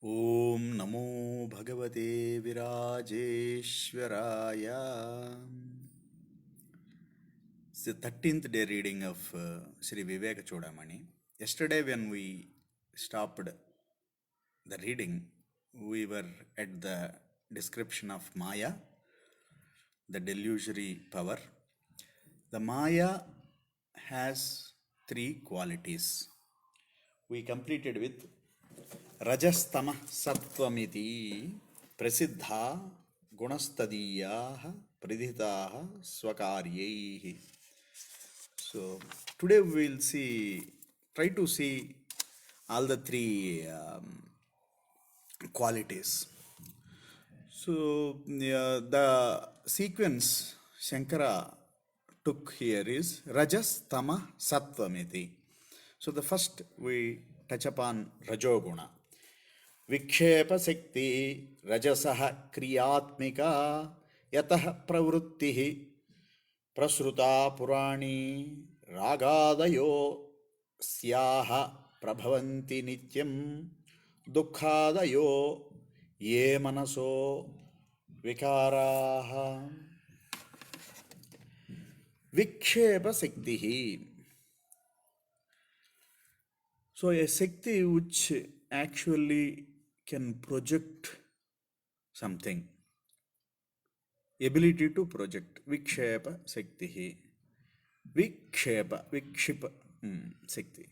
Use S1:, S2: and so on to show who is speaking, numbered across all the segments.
S1: Om Namo Bhagavate Virajeshwaraya. It's the 13th day reading of Sri Viveka Chudamani. Yesterday, when we stopped the reading, we were at the description of Maya, the delusory power. The Maya has three qualities. We completed with Rajastama Sattvamiti Prasiddha Gunastadiyaha Pridhitaha Swakaryaihi. So today we will try to see all the three qualities. So the sequence Shankara took here is Rajas, Tama, Sattvamiti. So the first we touch upon Rajoguna. विक्षेप शक्ति रजसः क्रियात्मिका यतः प्रवृत्तिः प्रसृता पुराणी रागादयो स्याः प्रभवन्ति नित्यं दुःखादयो ये मनसो विकाराः. विक्षेप शक्तिः. So a Shakti which actually can project something. Ability to project. Vikshepa Shakti. Vikshipa Shakti.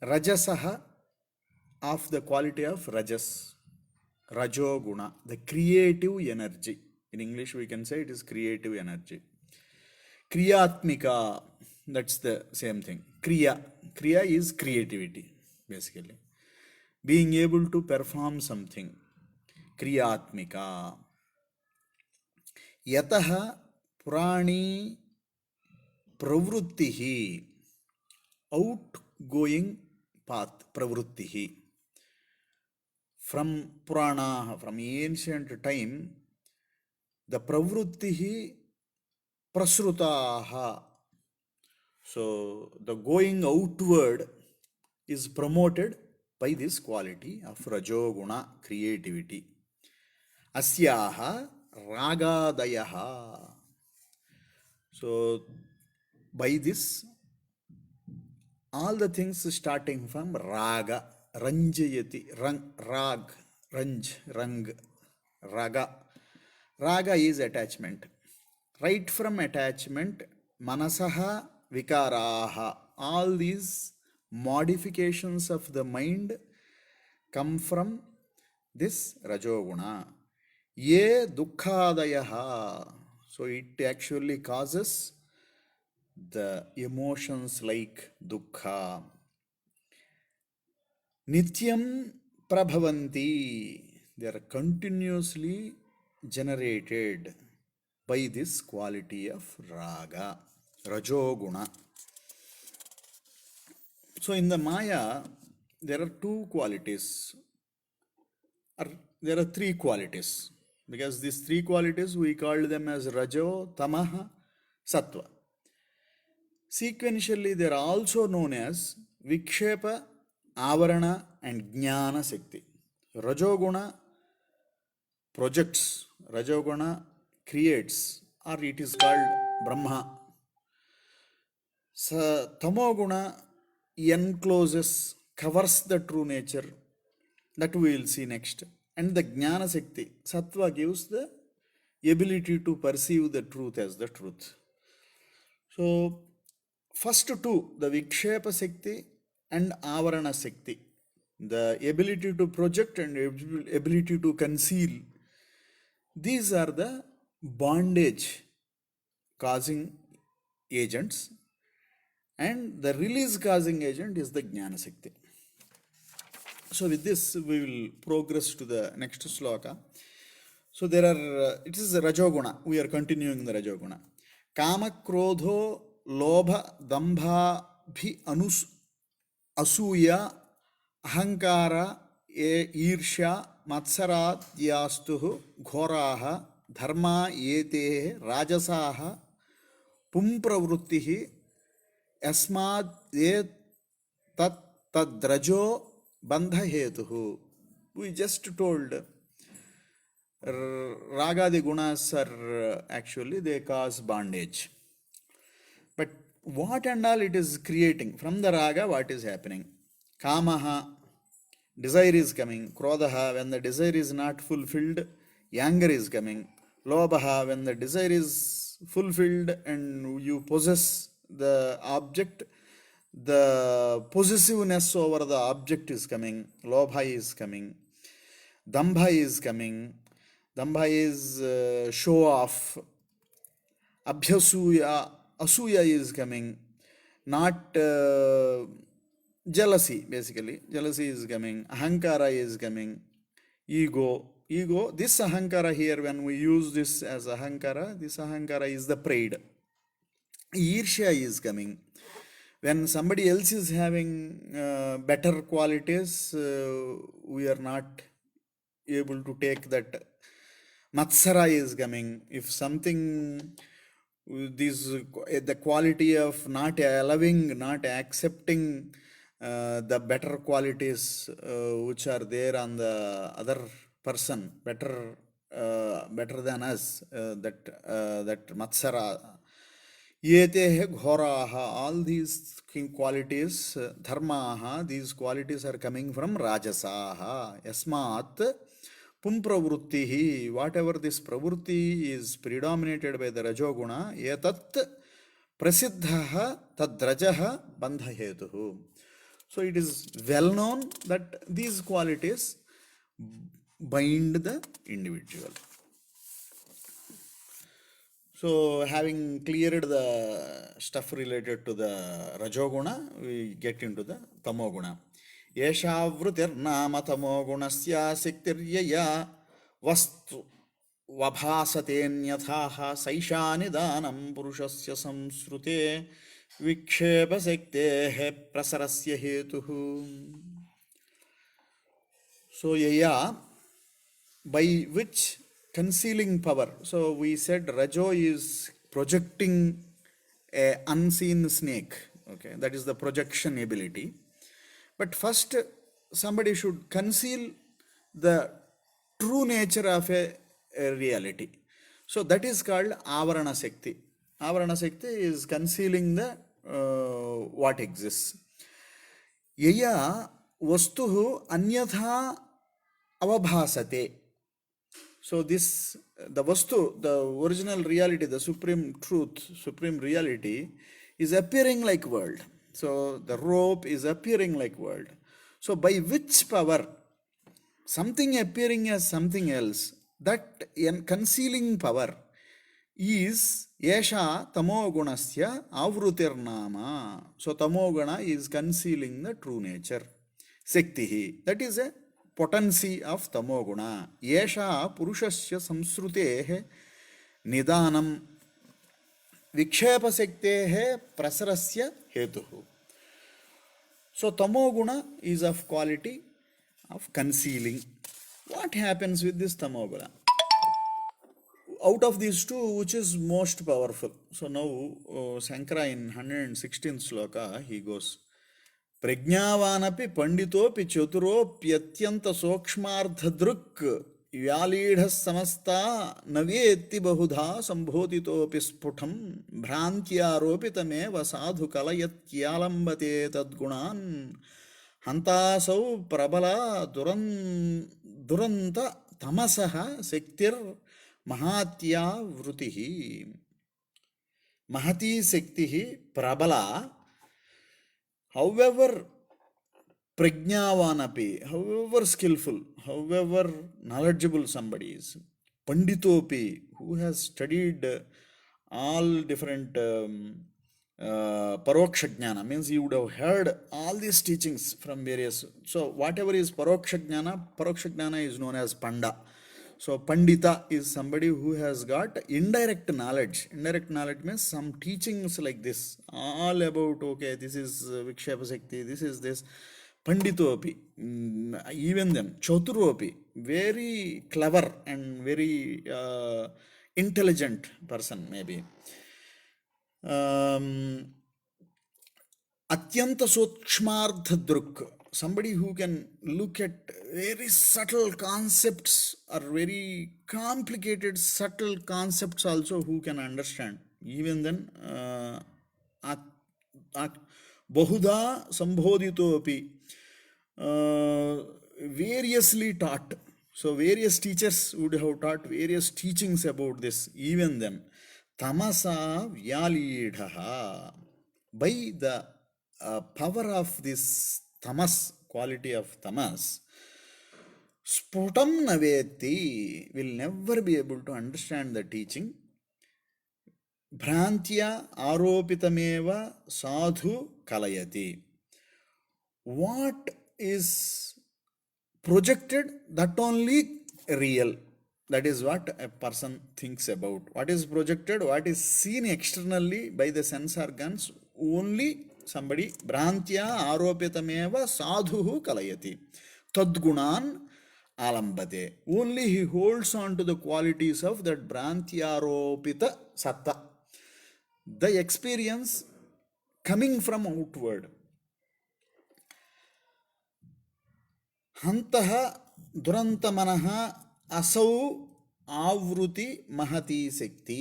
S1: Rajasaha of the quality of Rajas. Rajoguna, the creative energy. In English we can say it is creative energy. Kriyatmika, that's the same thing. Kriya is creativity, basically. Being able to perform something. Kriyatmika. Yataha prani pravrittihi. Outgoing path, pravrittihi. From Purana, from ancient time, the pravrittihi prasrutaha. So the going outward is promoted by this quality of Rajoguna, creativity. Asyaha ragadayaha. So by this, all the things starting from raga, ranjayati, rang, raga. Raga is attachment. Right from attachment, manasaha vikaraha. All these modifications of the mind come from this Rajoguna. Ye dukkhadayaha. So it actually causes the emotions like dukkha. Nityam prabhavanti. They are continuously generated by this quality of raga, Rajoguna. So in the Maya, there are two qualities. There are three qualities. Because these three qualities, we call them as Rajo, Tamaha, Sattva. Sequentially, they are also known as Vikshepa, Avarana, and Jnana Shakti. Rajoguna projects, Rajoguna creates, or it is called Brahma. Tamoguna encloses, covers the true nature. That we will see next. And the Jnana Shakti, Sattva gives the ability to perceive the truth as the truth. So, first two, the Vikshepa Shakti and Avarana Shakti, the ability to project and ability to conceal, these are the bondage causing agents, and the release causing agent is the Jnana Shakti. So with this, we will progress to the next sloka. So there are, it is Rajoguna. We are continuing the Rajoguna. Kama krodho lobha dambha bhi asuya ahankara irsha matsarat yastuhu ghoraha dharma yete rajasaha pumpravrittihi yasmad ye tat tadrajo bandha hetuhu. We just told Ragadi gunas are actually they cause bondage. But what and all it is creating from the raga, what is happening? Kamaha, desire is coming. Krodaha, when the desire is not fulfilled, anger is coming. Lobaha, when the desire is fulfilled and you possess the object, the possessiveness over the object is coming. Lobha is coming. Dambha is coming. Dambha is show off. Abhyasuya, Asuya is coming. Not jealousy, basically. Jealousy is coming. Ahankara is coming. Ego. Ego. This Ahankara here, when we use this as Ahankara, this Ahankara is the pride. Irsha is coming. When somebody else is having better qualities, we are not able to take that. Matsara is coming. If something, the quality of not allowing, not accepting the better qualities which are there on the other person, better than us, that matsara. Yete ghoraha, all these qualities, dharmaha, these qualities are coming from rajasaha. Yasmat pum pravrittihi, whatever this pravritti is predominated by the rajoguna, etat prasiddhaha tadrajaha bandhahetuhu. So it is well known that these qualities bind the individual. So, having cleared the stuff related to the Rajoguna, we get into the Tamoguna. Yeshavrutirnama tamogunasya siktiryaya vastu vabhasatenyathaha saishanidanam purushasya samsrute vikshepa sektehe prasarasya hetuhu. So, yaya, by which concealing power. So we said Rajo is projecting a unseen snake. Okay, that is the projection ability. But first, somebody should conceal the true nature of a reality. So that is called Avarana Sekti. Avarana Sekti is concealing the what exists. Yaya vastuhu anyatha avabhasate. So this, the vastu, the original reality, the supreme truth, supreme reality is appearing like world. So the rope is appearing like world. So by which power something appearing as something else, that concealing power is yesha tamogunasya avrutirnama. So tamoguna is concealing the true nature. Sektihi, that is a potency of tamoguna. Yesha purushasya samsrutehe nidanam vikshepa sektehe prasarasya hetuhu. So tamoguna is of quality of concealing. What happens with this tamoguna? Out of these two, which is most powerful? So now Sankara in 116th sloka, he goes, प्रज्ञावानपि पंडितोपि चतुरोप्यत्यंत सूक्ष्मार्धदृक् व्यालीढः समस्ता न वेत्ति बहुधा संबोधितोपि स्फुटं भ्रान्त्यारोपितमेव साधु कलयत्यालम्बते तद्गुणान् हन्तासौ प्रबला दुरन्त तमसः शक्तिर्महात्या वृतिः. महती शक्तिः प्रबला. However prajnavanapi, however skillful, however knowledgeable somebody is, panditopi, who has studied all different paroksha jnana, means you would have heard all these teachings from various. So whatever is paroksha jnana is known as panda. So pandita is somebody who has got indirect knowledge. Indirect knowledge means some teachings like this, all about, okay, this is Vikshepa Sakti, this is this. Panditopi, even them, Choturopi, very clever and very intelligent person maybe. Atyanta Sukshmardha Druk, somebody who can look at very subtle concepts or very complicated subtle concepts also, who can understand. Even then, at- at- bahuda sambodhitopi, variously taught. So various teachers would have taught various teachings about this. Even then, tamasa vyalidhaha, by the power of this tamas, quality of tamas, sputam naveti, will never be able to understand the teaching. Bhrantya aropitameva sadhu kalayati. What is projected, that only real. That is what a person thinks about. What is projected, what is seen externally by the sense organs, only somebody brantya aropitameva sadhuhu kalayati tadgunan alambate. Only he holds on to the qualities of that brantyaropita satta, the experience coming from outward. ಹಂತಹ ದುರಂತ ಮನಃ ಅಸೌ ಆವೃತಿ ಮಹತಿ ಶಕ್ತಿ.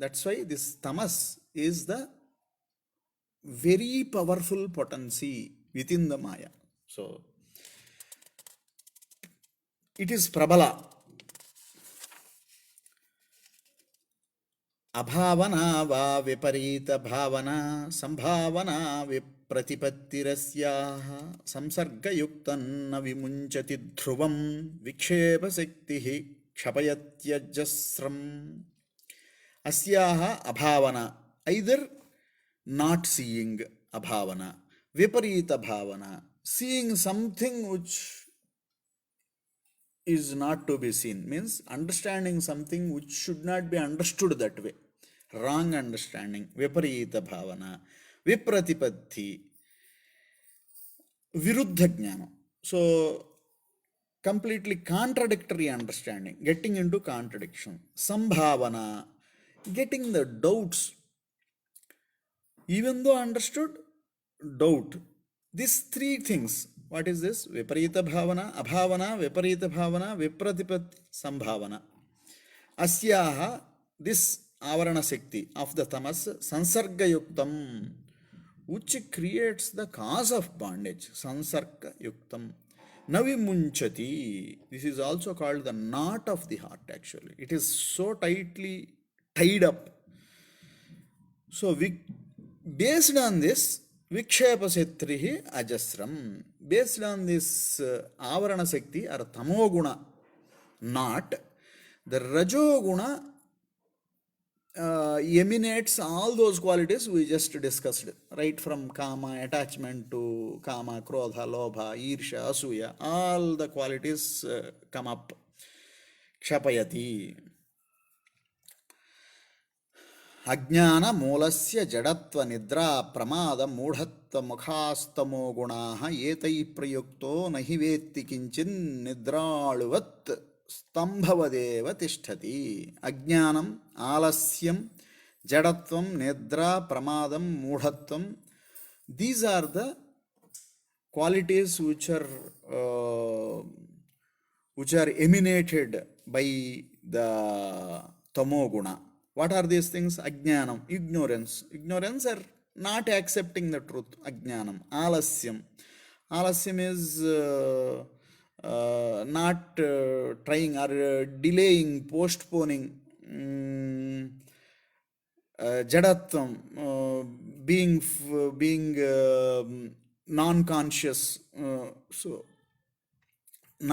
S1: That's why this tamas is the very powerful potency within the maya. So it is ಪ್ರಬಲ. ಅಭಾವನಾ ವಾ ವಿಪರೀತ ಭಾವನಾ ಸಂಭಾವನಾ ವಿಪ್ರತಿಪತ್ತಿರಸ್ಯಾಹ ಸಂಸರ್ಗಯುಕ್ತನ್ನ ವಿಮುಂಚತಿ ಧ್ರುವಂ ವಿಕ್ಷೇಪಶಕ್ತಿ ಕ್ಷಪಯತ್ಯಜಸ್ರಂ. ಅಸ್ಯಾಹ ಅಭಾವನಾ, ಐದರ್ ನಾಟ್ ಸೀಯಿಂಗ್ ಅಭಾವನಾ, ವಿಪರೀತ Bhavana, seeing something which is not to be seen, means understanding something which should not be understood that way, wrong understanding, viparita bhavana, vipratipatti, viruddha jnana. So completely contradictory understanding, getting into contradiction. Sambhavana, getting the doubts, even though understood, doubt. These three things. What is this? Viparita bhavana, abhavana, viparita bhavana, vipratipatti, sambhavana. Asyaha, this avarana shakti of the tamas, sansarga yuktam, which creates the cause of bondage. Sansarga yuktam. Navi munchati. This is also called the knot of the heart actually. It is so tightly tied up. So based on this, Vikshepasetrihi ajasram. Based on this avarana shakti or tamoguna knot, the rajoguna emanates all those qualities we just discussed, right from kama, attachment to kama, krodha, lobha, irsha, asuya, all the qualities come up. Kshapayati. ಅಜ್ಞಾನ ಮೂಲಸ್ಯ ಜಡತ್ವ ನಿದ್ರಾ ಪ್ರಮಾದ ಮೂಢತ್ವ ಮುಖಾಸ್ತಮೋ ಗುಣಾಃ ಏತೈ ಪ್ರಯುಕ್ತೋ ನಹಿ ವೇತ್ತಿ ಕಿಂಚಿನ್ ನಿದ್ರಾಳುವತ್ ಸ್ತಂಭವದೇವ ತಿಷ್ಠತಿ. ಅಜ್ಞಾನಂ, ಆಲಸ್ಯಂ, ಜಡತ್ವಂ, ನಿದ್ರಾ, ಪ್ರಮಾದಂ, ಮೂಢತ್ವಂ, these are the qualities which are emanated by the tamoguna. What are these things? Ajnanam, ignorance. Ignorance are not accepting the truth. Ajnanam. Alasyam. Alasyam is not trying or delaying, postponing. Jadatvam, being non-conscious. So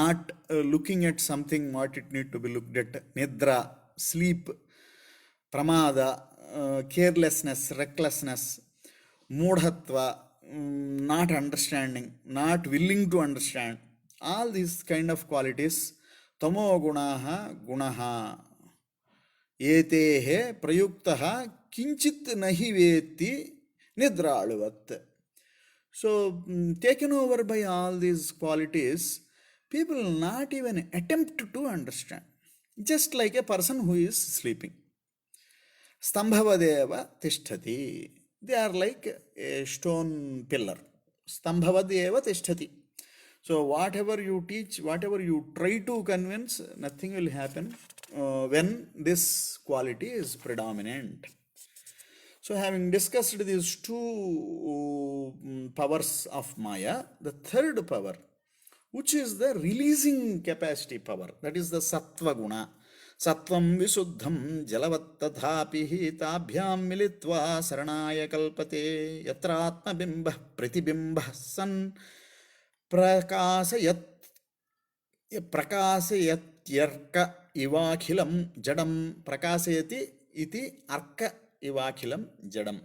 S1: not looking at something what it need to be looked at. Nidra, sleep. Pramada, carelessness, recklessness. Moodhatva, not understanding, not willing to understand. All these kind of qualities. Tamo gunaha gunaha etehe prayuktaha kinchit nahi vetti nidraluvat. So taken over by all these qualities, people not even attempt to understand, just like a person who is sleeping. Stambhavadeva tishtati. They are like a stone pillar. stambhavad eva tishtati. So whatever you teach, whatever you try to convince, nothing will happen when this quality is predominant. So having discussed these two powers of Maya, the third power, which is the releasing capacity power, that is the Sattva Guna. Sattvam Visuddham Jalavattadhapi Tabhyam Militva Saranaya Kalpate Yatra Atma Bimba Pratibimba San Prakasayat Prakasayatyarka Ivakhilam Jadam Prakasayati iti Arka Ivakhilam Jadam.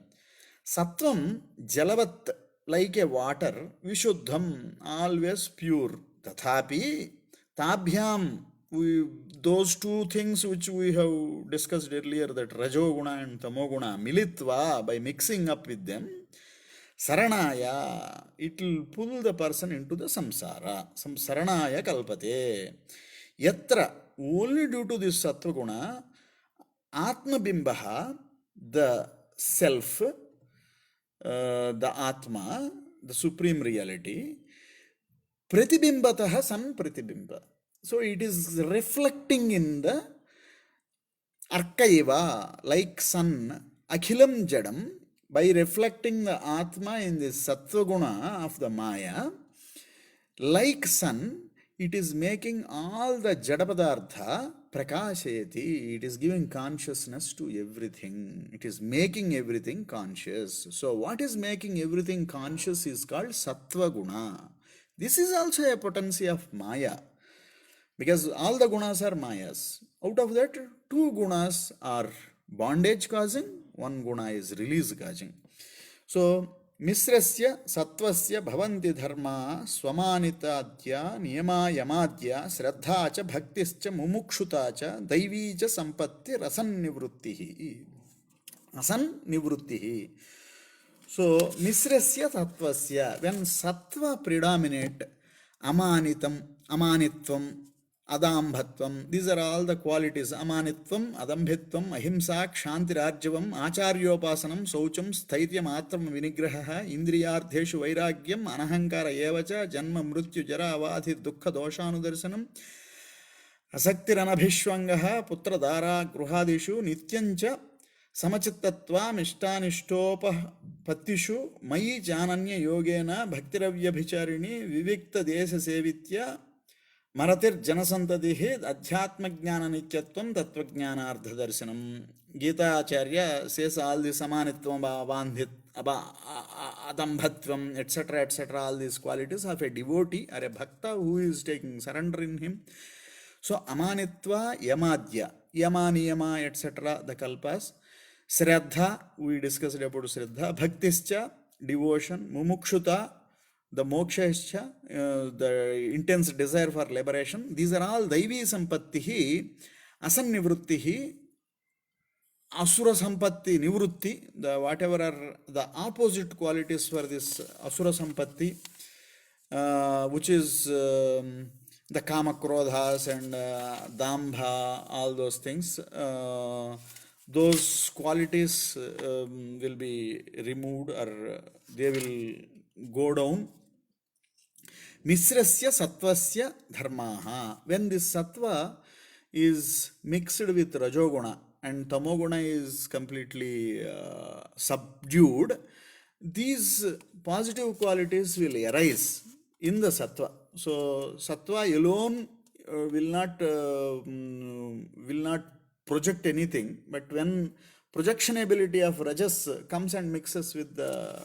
S1: Sattvam Jalavat, like a water, Vishuddham, always pure. Tathapi Tabhyam, those two things which we have discussed earlier, that Rajoguna and Tamoguna, Militva, by mixing up with them, Saranaya, it will pull the person into the samsara. Saranaya kalpate. Yatra, only due to this sattva guna, Atma Bimbaha, the self, the Atma, the supreme reality, Pratibimbatah san Pratibimba. So it is reflecting in the Arkaiva, like sun, Akhilam Jadam, by reflecting the Atma in the Sattva Guna of the Maya, like sun, it is making all the Jadapadartha prakashayati. It is giving consciousness to everything. It is making everything conscious. So what is making everything conscious is called Sattva Guna. This is also a potency of Maya, because all the gunas are Mayas. Out of that, two gunas are bondage causing, one guna is release causing. So, Misrasya Sattvasya Bhavanti Dharma Swamanitadya Niyama Yamadya Sraddha cha Bhaktischa Mumukshuta cha Daivi cha Sampatti Rasan Nivrittihi. Rasan Nivrittihi. So, Misrasya Sattvasya, when Sattva predominate, Amanitam, Amanitvam, Adambhatvam, these are all the qualities. Amanitvam, Adambhitvam, Ahimsa, Kshantirajyavam, Acharyopasanam, Saucham, Sthaithyam, Atram, Vinigraha, Indriyardheshu, Vairagyam, Anahankara Evacha, Janma, Mrityu, Jara, Avadhi, Dukkha, Doshanu Asaktiranabhishwangaha, Putra, Dara, Gruhadishu, Nityancha, Samachittatvam, Ishtanishtopa, Patishu, Mai, Jananya, Yogena, Bhaktiravya Vivikta, Desa Sevitya, Maratir Janasantadihi, Adhyatma Jnana Nityatvam, Tattva Jnana Ardha Darshanam. Gita Acharya says all the Samanitvam, Bandhit, Adambhatvam, etc., all these qualities of a devotee or a bhakta who is taking surrender in him. So, Amanitva, Yamadya, Yama, Niyama, etc., the kalpas. Sraddha, we discussed about Sraddha. Bhaktischa, devotion. Mumukshuta, the moksha, the intense desire for liberation. These are all Daivi Sampattihi, Asannivrittihi, Asura Sampatti, Nivrutti, the whatever are the opposite qualities for this Asura Sampatti, which is the Kama Krodhas and Dambha, all those things. Those qualities will be removed or they will go down. Misrasya Sattvasya Dharmaha. When this Sattva is mixed with Rajoguna and Tamoguna is completely subdued, these positive qualities will arise in the Sattva. So Sattva alone will not project anything, but when projection ability of Rajas comes and mixes with the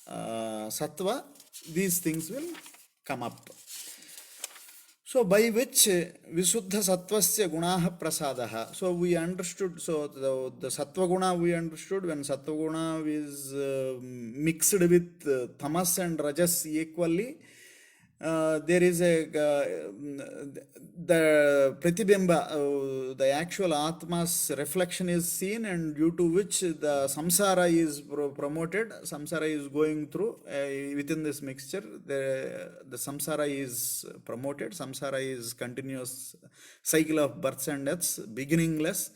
S1: Sattva, these things will come up. So by which Visuddha Sattvasya Gunaha Prasadaha. So we understood, so the Sattva Guna we understood, when Sattva Guna is mixed with Tamas and Rajas equally, there is the Pratibimba, the actual Atma's reflection is seen, and due to which the samsara is promoted, samsara is going through within this mixture, the samsara is promoted, samsara is continuous cycle of births and deaths, beginningless.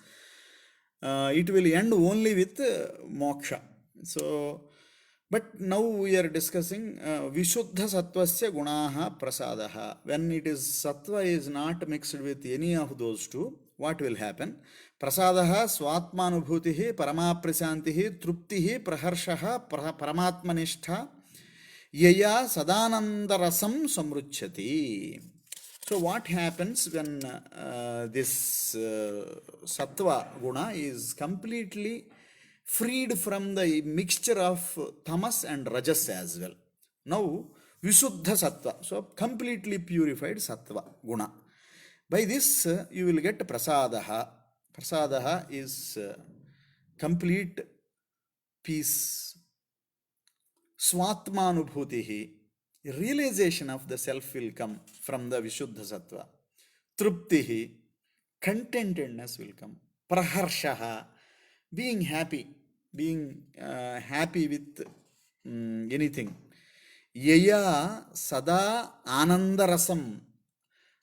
S1: It will end only with moksha. So But now we are discussing Vishuddha Sattvasya Gunaha Prasadaha. When it is Sattva is not mixed with any of those two, what will happen? Prasadaha Swatmanubhutihi Paramaprasantihi Truptihi Praharshaha Paramatmanishtha Yaya Sadanandarasam Samruchati. So what happens when this Sattva Guna is completely freed from the mixture of tamas and rajas as well? Now, Visuddha Sattva, so completely purified Sattva Guna. By this, you will get Prasadaha. Prasadaha is complete peace. Swatmanubhutihi, realization of the self will come from the Vishuddha Sattva. Truptihi, contentedness will come. Praharshaha, being happy, being happy with anything. Yaya sada anandarasam,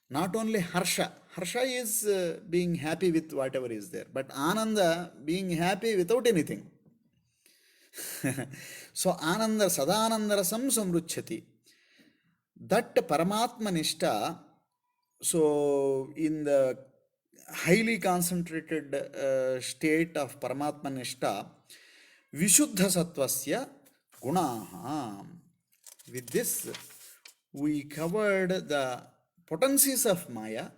S1: not only harsha. Harsha is being happy with whatever is there, but ananda, being happy without anything. So ananda sadanandarasam samruchati. That Paramatma Nishta, so in the highly concentrated state of Paramatma Nishta, Vishuddha Sattvasya Gunaha. With this, we covered the potencies of Maya,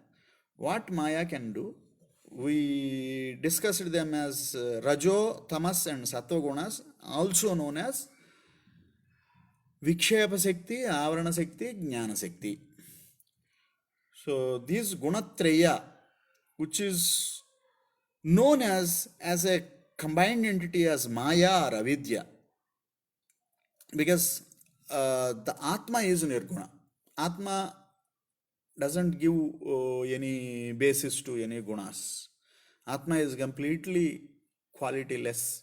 S1: what Maya can do. We discussed them as Rajo, Tamas and Sattva Gunas, also known as Vikshepa Shakti, Avarana Shakti, Jnana Shakti. So this Gunatraya, which is known as a combined entity as Maya or Avidya, because the Atma is Nirguna. Atma doesn't give any basis to any gunas. Atma is completely qualityless.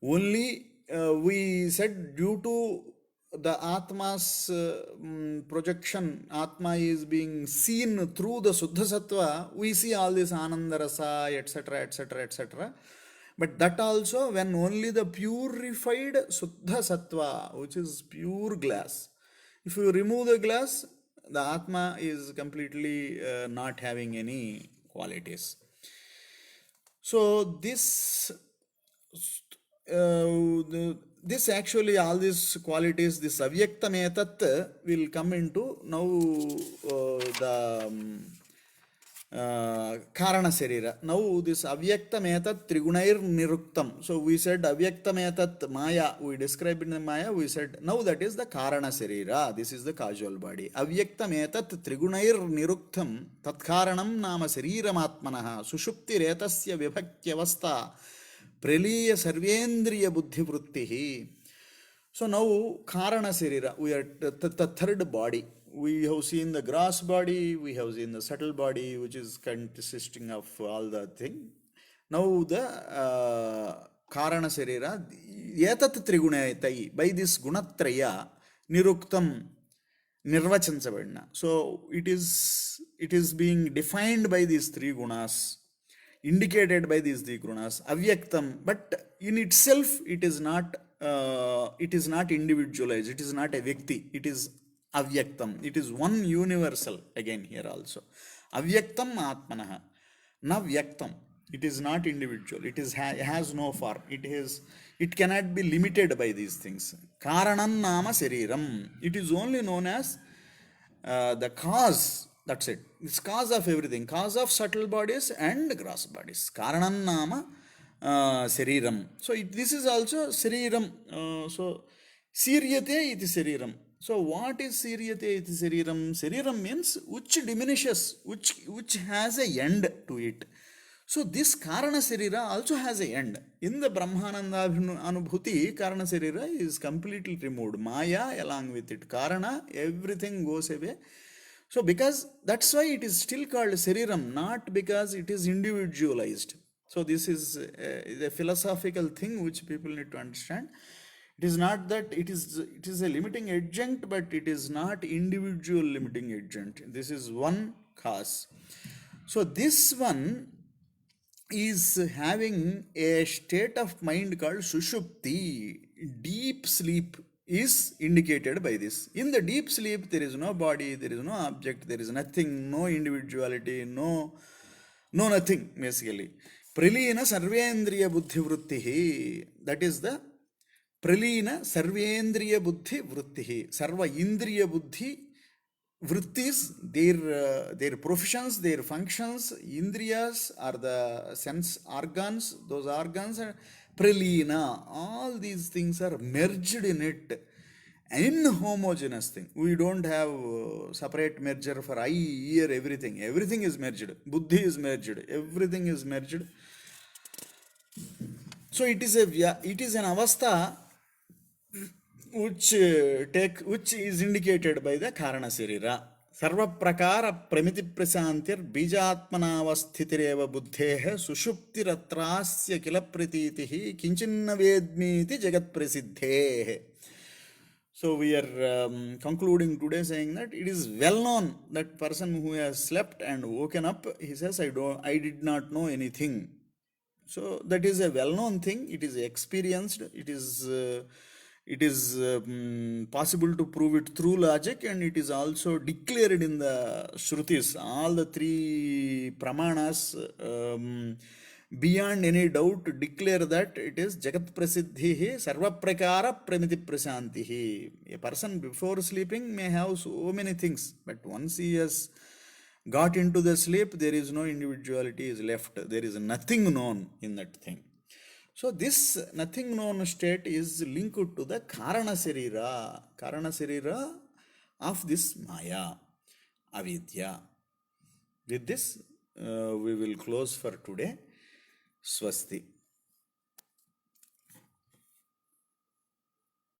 S1: Only we said due to the Atma's projection, Atma is being seen through the Suddha Sattva, we see all this Anandarasa, etc., etc., etc. But that also when only the purified Suddha Sattva, which is pure glass, if you remove the glass, the Atma is completely not having any qualities. So this actually, all these qualities, this avyaktam etat will come into now the karana sarira. Now this avyaktam etat trigunair niruktam. So we said avyaktam etat maya, we described in the maya, we said now that is the karana sarira, this is the causal body. Avyaktam etat trigunair niruktam tat karanam nama sariram atmanaha sushupti retasya vibhakyavastha praliya sarvendriya buddhi vrittihi. So now Karana Sarira, we are the third body. We have seen the gross body, we have seen the subtle body, which is consisting of all the thing. Now the Karana Sarira, Yatat Trigunayatai, by this Gunatraya, Niruktam Nirvachansavadna. So it is being defined by these three gunas, indicated by these three gunas, avyaktam, but in itself it is not individualized, it is not a vyakti, it is avyaktam, it is one universal again here also. Avyaktam atmanaha, na vyaktam, it is not individual, it has no form, it cannot be limited by these things. Karanam nama sariram, it is only known as the cause, that's it. It's cause of everything, cause of subtle bodies and gross bodies. Karanam nama sariram. So this is also sariram. So siryate iti sariram. So what is siryate iti sariram? Sariram means which diminishes, which has a end to it. So this Karana Sarira also has a end. In the Brahmananda Anubhuti, Karana Sarira is completely removed. Maya along with it. Karana, everything goes away. So because that's why it is still called Sariram, not because it is individualized. So this is a philosophical thing which people need to understand. It is not that it is a limiting agent, but it is not individual limiting agent. This is one cause. So this one is having a state of mind called Sushupti. deep sleep is indicated by this. In the deep sleep, there is no body, there is no object, there is nothing, no individuality, no nothing, basically. Pralina sarvendriya buddhi vrittihi. That is the Pralina sarvendriya buddhi vrittihi. Sarva indriya buddhi vrittis, their professions, their functions. Indriyas are the sense organs. Those organs are pralina. All these things are merged in it, inhomogeneous thing. We don't have separate merger for eye, ear, everything. Everything is merged. Buddhi is merged. Everything is merged. So it is an avastha which is indicated by the karana sarira. Sarva prakara pramiti prasantir bijatmanavasthitireva buddheha sushuptiratrasya kila pratitihi kinchinna vedmiti jagat prasiddhehe. So we are concluding today saying that it is well known that person who has slept and woken up, he says, I did not know anything. So that is a well-known thing. It is experienced. It is possible to prove it through logic, and it is also declared in the Shrutis. All the three pramanas, beyond any doubt, declare that it is Jagat Prasiddhihi Sarva Prakara Pramiti Prasantihi. A person before sleeping may have so many things, but once he has got into the sleep, there is no individuality is left. There is nothing known in that thing. So this nothing known state is linked to the Karana Sarira of this Maya, Avidya. With this, we will close for today. Swasti.